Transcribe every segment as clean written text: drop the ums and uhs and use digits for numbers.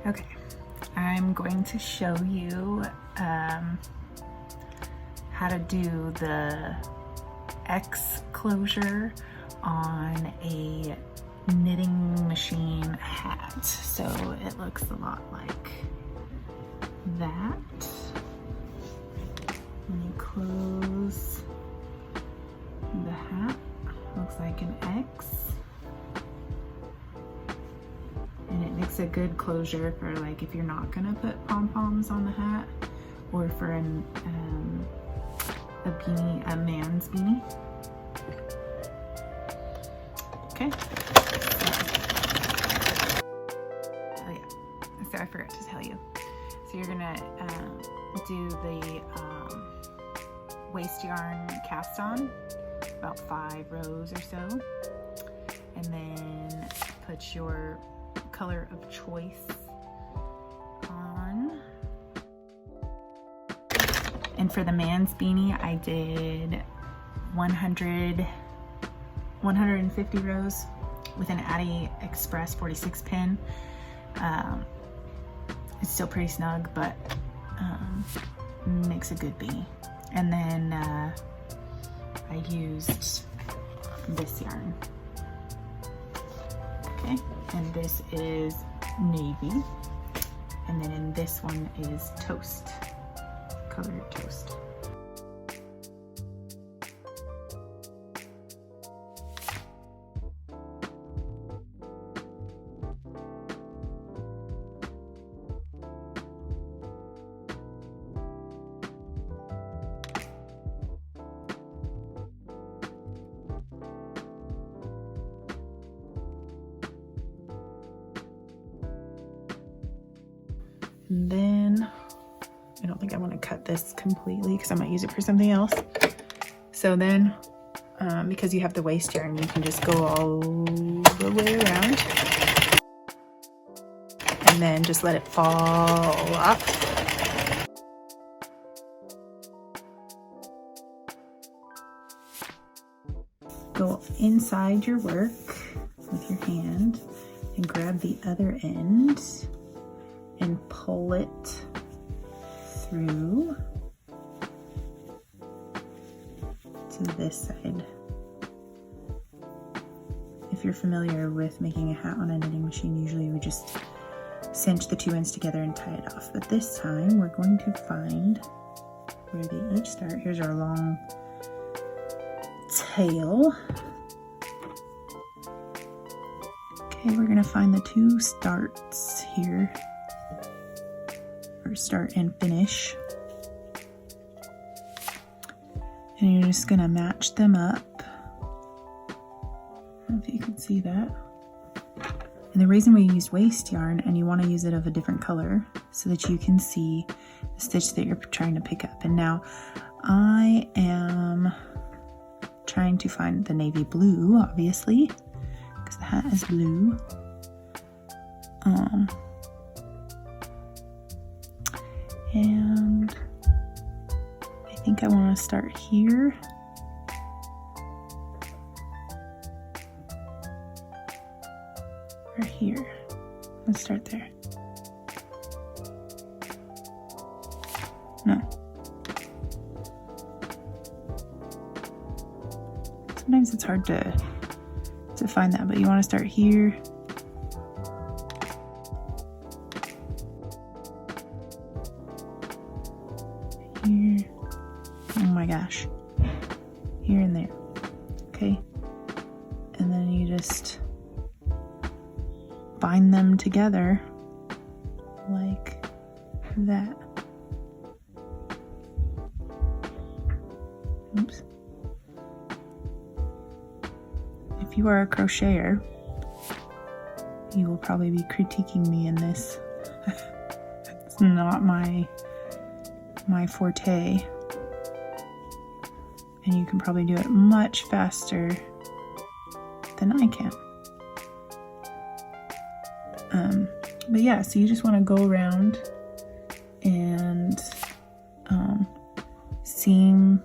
Okay, I'm going to show you how to do the X closure on a knitting machine hat. So it looks a lot like that. When you close the hat, looks like an X. And it makes a good closure for like if you're not gonna put pom-poms on the hat, or for a beanie, a man's beanie. Okay. Oh yeah, so I forgot to tell you. So you're gonna do the waist yarn cast on, about 5 rows or so, and then put your color of choice on. And for the man's beanie, I did 150 rows with an Addi Express 46 pin. It's still pretty snug, but makes a good beanie. And then I used this yarn. Okay, and this is navy, and then in this one is toast, colored toast. And then I don't think I want to cut this completely because I might use it for something else. So then, because you have the waist yarn, you can just go all the way around and then just let it fall off. Go inside your work with your hand and grab the other end and pull it through to this side. If you're familiar with making a hat on a knitting machine, usually we just cinch the 2 ends together and tie it off. But this time we're going to find where they each start. Here's our long tail. Okay, we're gonna find the 2 starts here. Start and finish, and you're just gonna match them up. I don't know if you can see that. And the reason we used waist yarn, and you want to use it of a different color so that you can see the stitch that you're trying to pick up. And now I am trying to find the navy blue, obviously, because the hat is blue. And I think I want to start here. Or here. Let's start there. No. Sometimes it's hard to find that, but you want to start here. Here. Oh my gosh. Here and there. Okay. And then you just bind them together like that. Oops. If you are a crocheter, you will probably be critiquing me in this. It's not my forte, and you can probably do it much faster than I can. But yeah, so you just want to go around and seam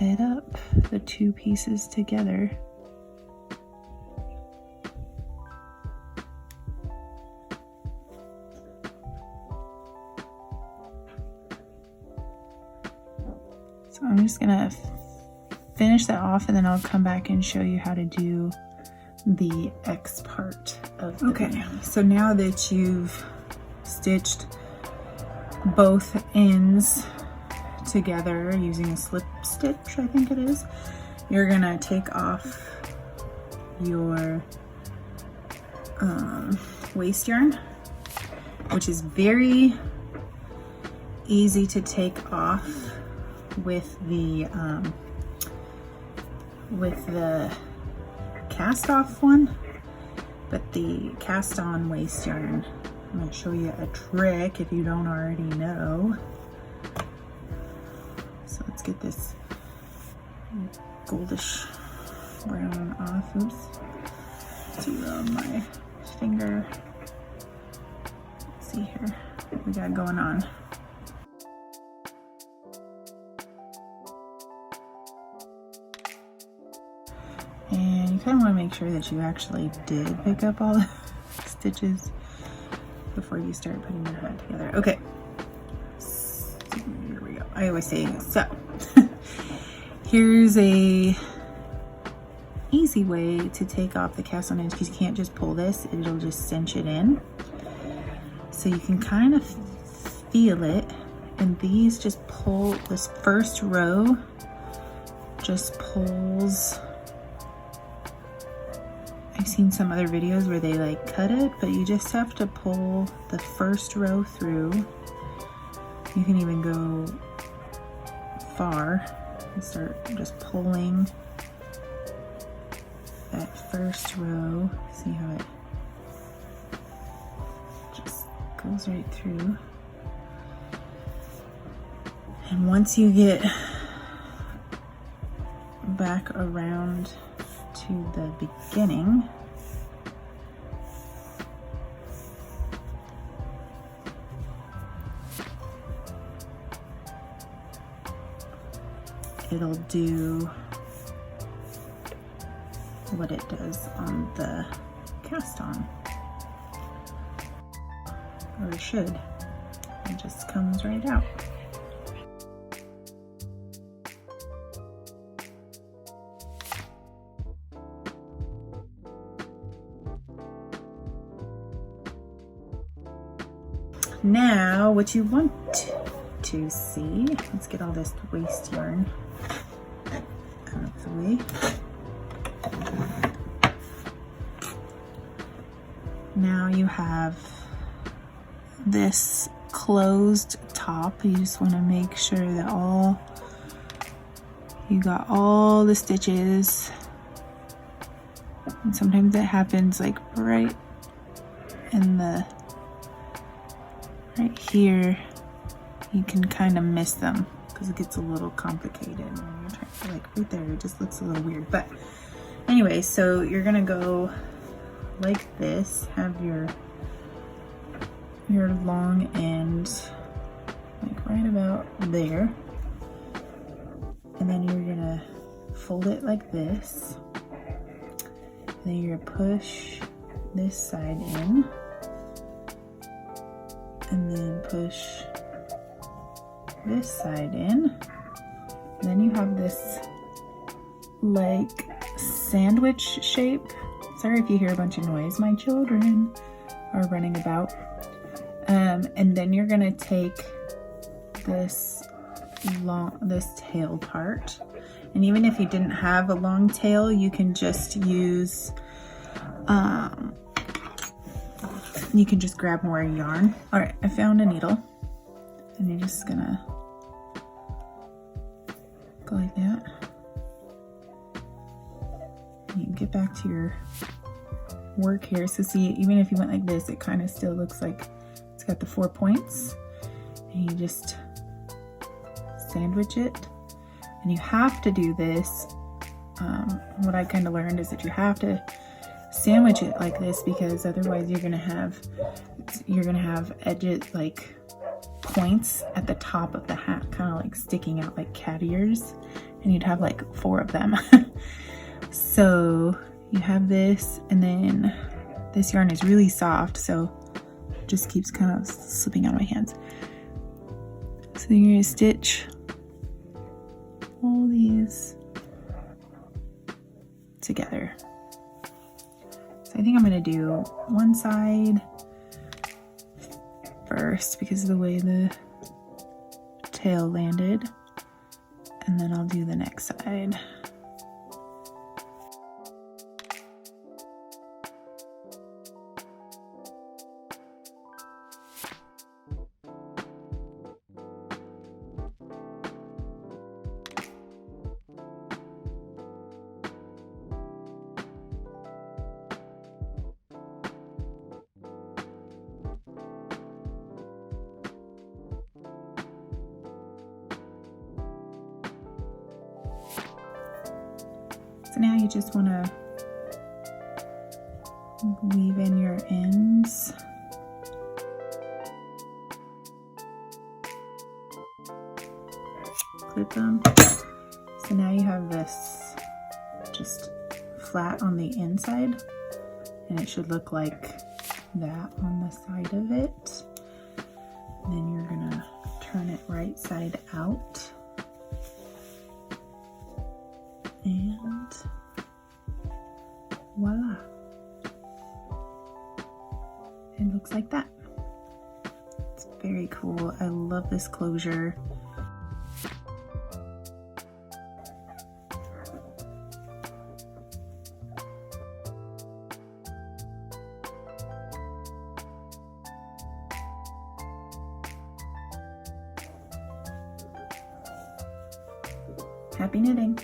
it up, the two pieces together. So I'm just gonna finish that off, and then I'll come back and show you how to do the X part of the beanie. So now that you've stitched both ends together using a slip stitch, I think it is, you're gonna take off your waste yarn, which is very easy to take off with the cast off one, but the cast on waste yarn, I'm going to show you a trick if you don't already know. So let's get this goldish brown off. Oops. To my finger. Let's see here what we got going on. And you kind of want to make sure that you actually did pick up all the stitches before you start putting your hat together. Okay, so here we go. I always say so. Here's a easy way to take off the cast on edge, because you can't just pull this, it'll just cinch it in. So you can kind of feel it, and these just pull, this first row just pulls. I've seen some other videos where they like cut it, but you just have to pull the first row through. You can even go far and start just pulling that first row. See how it just goes right through. And once you get back around to the beginning, it'll do what it does on the cast on, or it should. It just comes right out. Now, what you want to see, let's get all this waste yarn out of the way. Now you have this closed top. You just want to make sure that you got all the stitches. And sometimes it happens like right here, you can kind of miss them because it gets a little complicated when you're trying to, like right there, it just looks a little weird. But anyway, so you're gonna go like this, have your long end like right about there, and then you're gonna fold it like this, and then you're gonna push this side in, and then push this side in. And then you have this like sandwich shape. Sorry if you hear a bunch of noise, my children are running about. And then you're gonna take this tail part, and even if you didn't have a long tail, you can just use you can just grab more yarn. All right, I found a needle, and you're just gonna go like that. You can get back to your work here. So see, even if you went like this, it kind of still looks like it's got the 4 points, and you just sandwich it. And you have to do this. What I kind of learned is that you have to sandwich it like this, because otherwise you're gonna have edges, like points at the top of the hat, kind of like sticking out like cat ears, and you'd have like 4 of them. So you have this, and then this yarn is really soft, so it just keeps kind of slipping out of my hands. So then you're gonna stitch all these together. So I think I'm gonna do one side first because of the way the tail landed, and then I'll do the next side. So now you just want to weave in your ends. Clip them. So now you have this just flat on the inside, and it should look like that on the side of it. And then you're gonna turn it right side out. And voila, it looks like that. It's very cool. I love this closure. Happy knitting!